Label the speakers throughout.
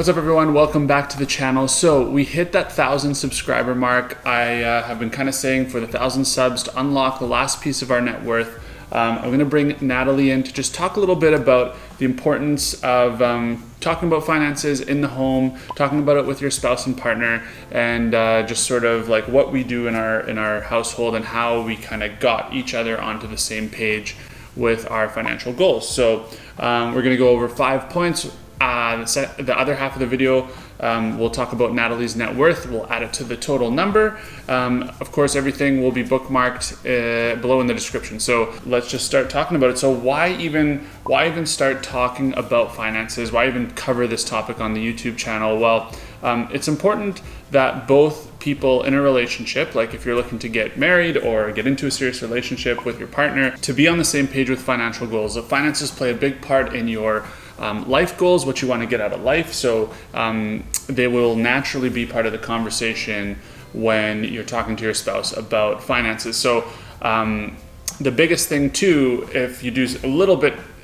Speaker 1: What's up everyone, welcome back to the channel. So we hit that 1,000 subscriber mark. I have been kind of saying for the 1,000 subs to unlock the last piece of our net worth. I'm going to bring Natalie in to just talk a little bit about the importance of talking about finances in the home, talking about it with your spouse and partner, and just sort of like what we do in our household and how we kind of got each other onto the same page with our financial goals. So we're going to go over 5 points. The other half of the video, we'll talk about Natalie's net worth. We'll add it to the total number. Of course, everything will be bookmarked below in the description. So let's just start talking about it. So why even start talking about finances? Why even cover this topic on the YouTube channel? Well, it's important that both people in a relationship, like if you're looking to get married or get into a serious relationship with your partner, to be on the same page with financial goals. So finances play a big part in your life goals, what you want to get out of life. So they will naturally be part of the conversation when you're talking to your spouse about finances. So the biggest thing too, if you do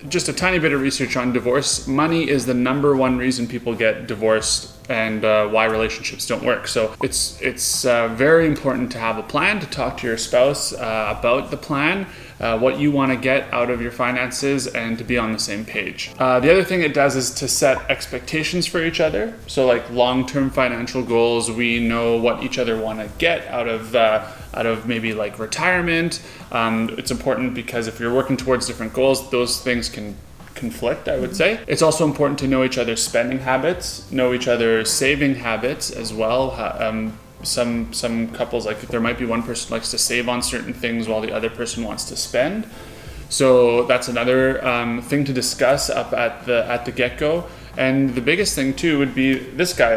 Speaker 1: just a tiny bit of research on divorce, money is the #1 reason people get divorced and why relationships don't work. So it's very important to have a plan, to talk to your spouse about the plan, what you want to get out of your finances, and to be on the same page. The other thing it does is to set expectations for each other. So like long-term financial goals, we know what each other want to get out of maybe like retirement. It's important because if you're working towards different goals, those things can conflict, I would say. It's also important to know each other's spending habits, know each other's saving habits as well. Some couples, like there might be one person likes to save on certain things while the other person wants to spend. So that's another thing to discuss up at the get-go. And the biggest thing too would be this guy.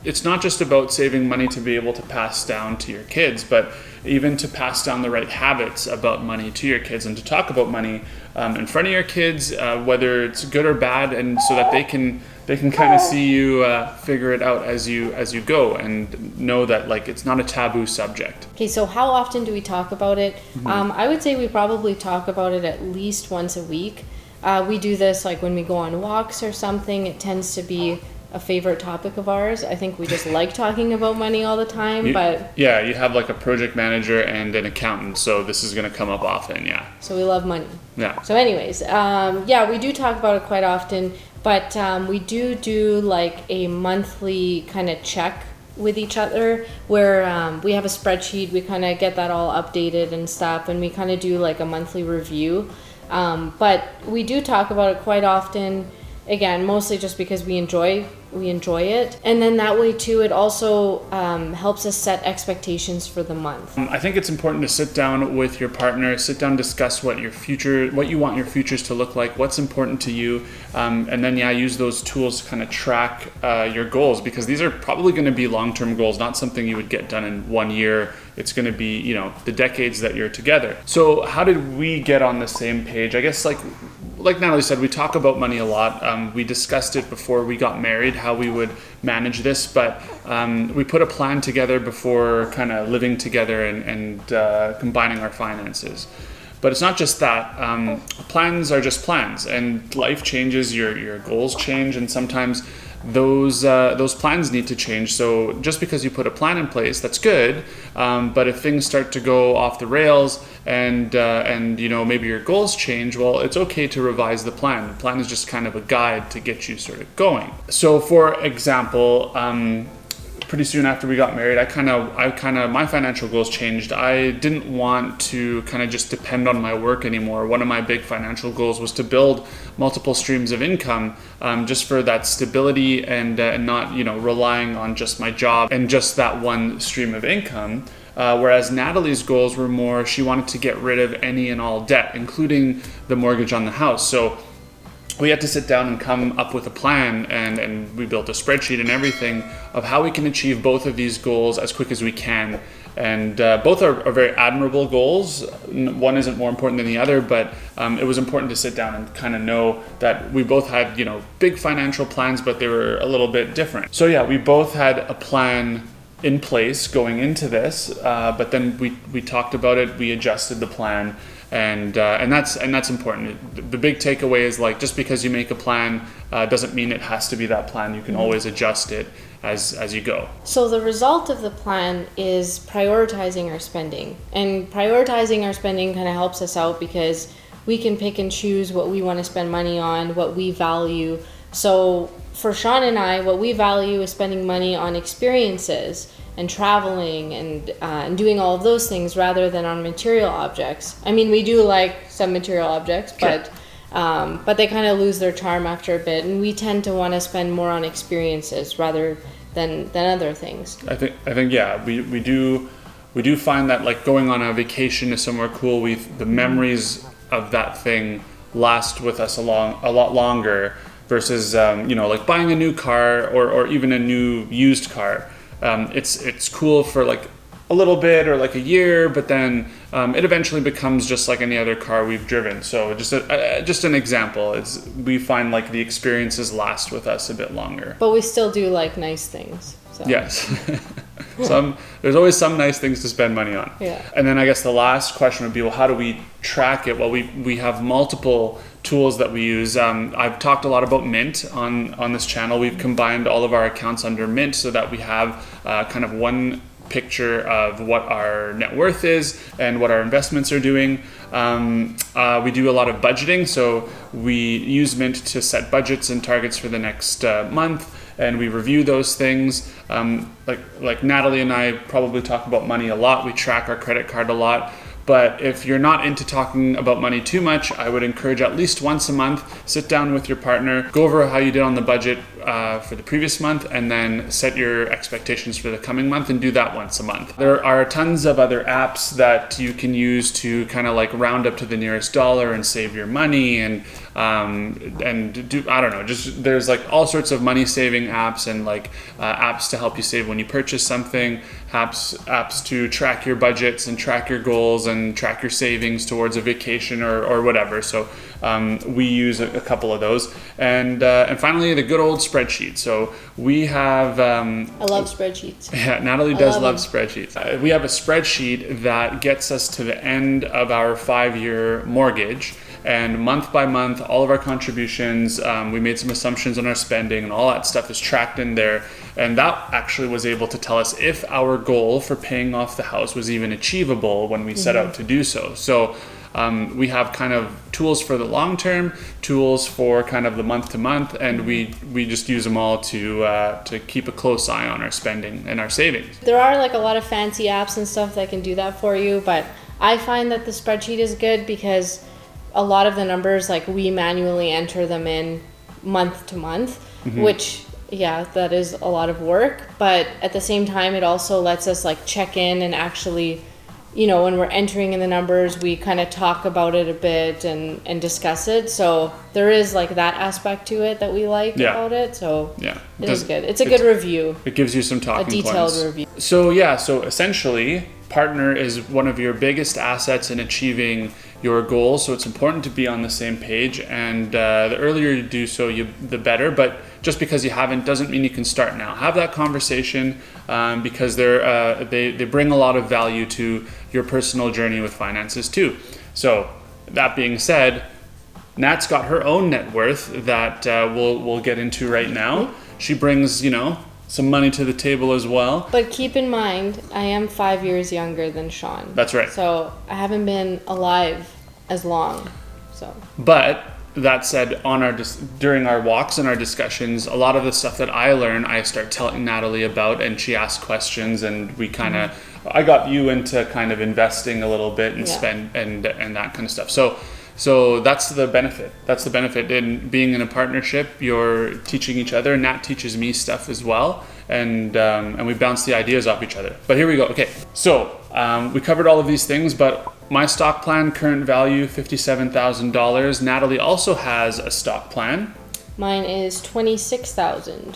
Speaker 1: It's not just about saving money to be able to pass down to your kids, but even to pass down the right habits about money to your kids and to talk about money in front of your kids, whether it's good or bad, and so that they can kind of see you figure it out as you go and know that like it's not a taboo subject.
Speaker 2: Okay, so how often do we talk about it? I would say we probably talk about it at least once a week. We do this like when we go on walks or something. It tends to be a favorite topic of ours. I think we just like talking about money all the time, but
Speaker 1: yeah, you have like a project manager and an accountant, so this is going to come up often. Yeah,
Speaker 2: so we love money.
Speaker 1: Yeah,
Speaker 2: so anyways, yeah, we do talk about it quite often, but we do like a monthly kind of check with each other where we have a spreadsheet. We kind of get that all updated and stuff, and we kind of do like a monthly review, but we do talk about it quite often. Again, mostly just because we enjoy it. And then that way too, it also helps us set expectations for the month.
Speaker 1: I think it's important to sit down with your partner, discuss what you want your futures to look like, what's important to you, and then use those tools to kind of track your goals, because these are probably going to be long-term goals, not something you would get done in 1 year. It's going to be, the decades that you're together. So how did we get on the same page? I guess like Natalie said, we talk about money a lot. We discussed it before we got married, how we would manage this, but we put a plan together before kind of living together and combining our finances. But it's not just that. Plans are just plans, and life changes, your goals change, and sometimes those plans need to change. So just because you put a plan in place, that's good, but if things start to go off the rails and maybe your goals change, well, it's okay to revise the plan. The plan is just kind of a guide to get you sort of going. So for example, pretty soon after we got married, my financial goals changed. I didn't want to kind of just depend on my work anymore. One of my big financial goals was to build multiple streams of income, just for that stability and not, relying on just my job and just that one stream of income. Whereas Natalie's goals were more, she wanted to get rid of any and all debt, including the mortgage on the house. So we had to sit down and come up with a plan, and we built a spreadsheet and everything of how we can achieve both of these goals as quick as we can. And both are very admirable goals. One isn't more important than the other, but it was important to sit down and kind of know that we both had, big financial plans, but they were a little bit different. So yeah, we both had a plan in place going into this, but then we talked about it, we adjusted the plan, and that's important. The big takeaway is like, just because you make a plan doesn't mean it has to be that plan. You can always adjust it as you go.
Speaker 2: So the result of the plan is prioritizing our spending, and prioritizing our spending kind of helps us out because we can pick and choose what we want to spend money on, what we value. So for Sean and I, what we value is spending money on experiences and traveling and doing all of those things rather than on material objects. I mean, we do like some material objects, but they kind of lose their charm after a bit, and we tend to want to spend more on experiences rather than other things. I
Speaker 1: think yeah, we do find that like going on a vacation to somewhere cool, the memories of that thing last with us a lot longer versus like buying a new car or even a new used car. It's cool for like a little bit or like a year, but then it eventually becomes just like any other car we've driven. So just an example, we find like the experiences last with us a bit longer.
Speaker 2: But we still do like nice things. So.
Speaker 1: Yes. There's always some nice things to spend money on.
Speaker 2: Yeah.
Speaker 1: And then I guess the last question would be, well, how do we track it? Well, we have multiple tools that we use. I've talked a lot about Mint on this channel. We've combined all of our accounts under Mint so that we have kind of one picture of what our net worth is and what our investments are doing. We do a lot of budgeting, so we use Mint to set budgets and targets for the next month, and we review those things. Like Natalie and I probably talk about money a lot. We track our credit card a lot. But if you're not into talking about money too much, I would encourage at least once a month, sit down with your partner, go over how you did on the budget for the previous month, and then set your expectations for the coming month and do that once a month. There are tons of other apps that you can use to kind of like round up to the nearest dollar and save your money and do, I don't know, just there's like all sorts of money saving apps and like apps to help you save when you purchase something, apps to track your budgets and track your goals and track your savings towards a vacation or whatever. So we use a couple of those, and finally the good old spreadsheet. So we have
Speaker 2: I love spreadsheets.
Speaker 1: Yeah, Natalie does love spreadsheets. We have a spreadsheet that gets us to the end of our 5-year mortgage, and month by month all of our contributions, we made some assumptions on our spending, and all that stuff is tracked in there, and that actually was able to tell us if our goal for paying off the house was even achievable when we set out to do so. So we have kind of tools for the long term, tools for kind of the month to month, and we just use them all to keep a close eye on our spending and our savings.
Speaker 2: There are like a lot of fancy apps and stuff that can do that for you, but I find that the spreadsheet is good because a lot of the numbers, like we manually enter them in month to month, which that is a lot of work, but at the same time it also lets us like check in and actually, when we're entering in the numbers, we kind of talk about it a bit and discuss it. So there is like that aspect to it that we like about it. So it is good. It's a good review.
Speaker 1: It gives you some talking points.
Speaker 2: A detailed review.
Speaker 1: So so essentially, partner is one of your biggest assets in achieving your goals. So it's important to be on the same page, and the earlier you do so, the better. But just because you haven't doesn't mean you can start now. Have that conversation because they bring a lot of value to your personal journey with finances too. So that being said, Nat's got her own net worth that we'll get into right now. She brings some money to the table as well.
Speaker 2: But keep in mind, I am 5 years younger than Sean.
Speaker 1: That's right.
Speaker 2: So I haven't been alive as long. So. But
Speaker 1: that said, during our walks and our discussions, a lot of the stuff that I learn, I start telling Natalie about, and she asks questions, and we kind of, I got you into kind of investing a little bit and spend and that kind of stuff. So that's the benefit. That's the benefit in being in a partnership. You're teaching each other. Nat teaches me stuff as well, and we bounce the ideas off each other. But here we go. Okay, so we covered all of these things, but my stock plan, current value, $57,000. Natalie also has a stock plan.
Speaker 2: Mine is $26,000.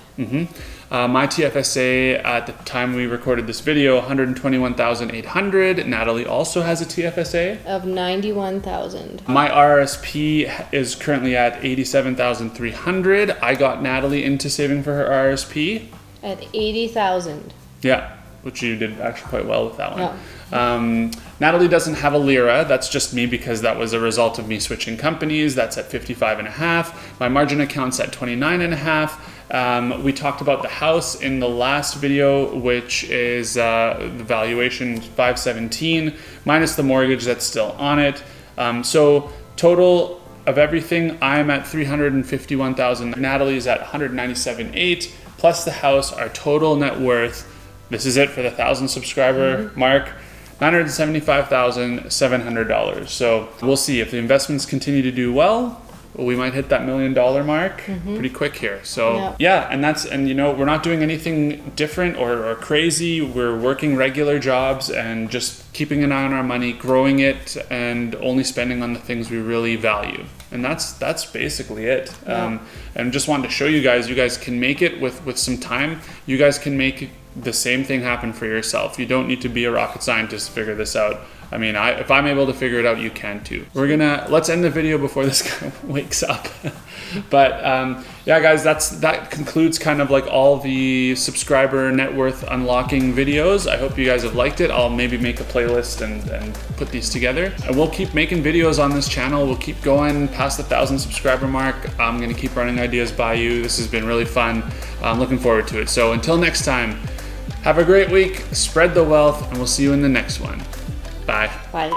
Speaker 1: My TFSA at the time we recorded this video, $121,800. Natalie also has a TFSA
Speaker 2: of $91,000.
Speaker 1: My RRSP is currently at $87,300. I got Natalie into saving for her RRSP
Speaker 2: at $80,000.
Speaker 1: Yeah. which you did actually quite well with that one.
Speaker 2: Yeah.
Speaker 1: Natalie doesn't have a lira. That's just me because that was a result of me switching companies. That's at 55.5. My margin account's at 29.5. We talked about the house in the last video, which is the valuation 517 minus the mortgage that's still on it. So total of everything, I'm at 351,000. Natalie's at 197.8 plus the house. Our total net worth, this is it for the 1,000 subscriber mark, $975,700. So we'll see if the investments continue to do well. We might hit that $1 million mark pretty quick here. So yeah, and you know, we're not doing anything different or crazy. We're working regular jobs and just keeping an eye on our money, growing it, and only spending on the things we really value. And that's basically it. And just wanted to show you guys can make it with some time. You guys can make the same thing happen for yourself. You don't need to be a rocket scientist to figure this out. I mean, if I'm able to figure it out, you can too. Let's end the video before this guy wakes up. But yeah, guys, that concludes kind of like all the subscriber net worth unlocking videos. I hope you guys have liked it. I'll maybe make a playlist and put these together. And we'll keep making videos on this channel. We'll keep going past the 1,000 subscriber mark. I'm gonna keep running ideas by you. This has been really fun. I'm looking forward to it. So until next time, have a great week, spread the wealth, and we'll see you in the next one. Bye.
Speaker 2: Bye.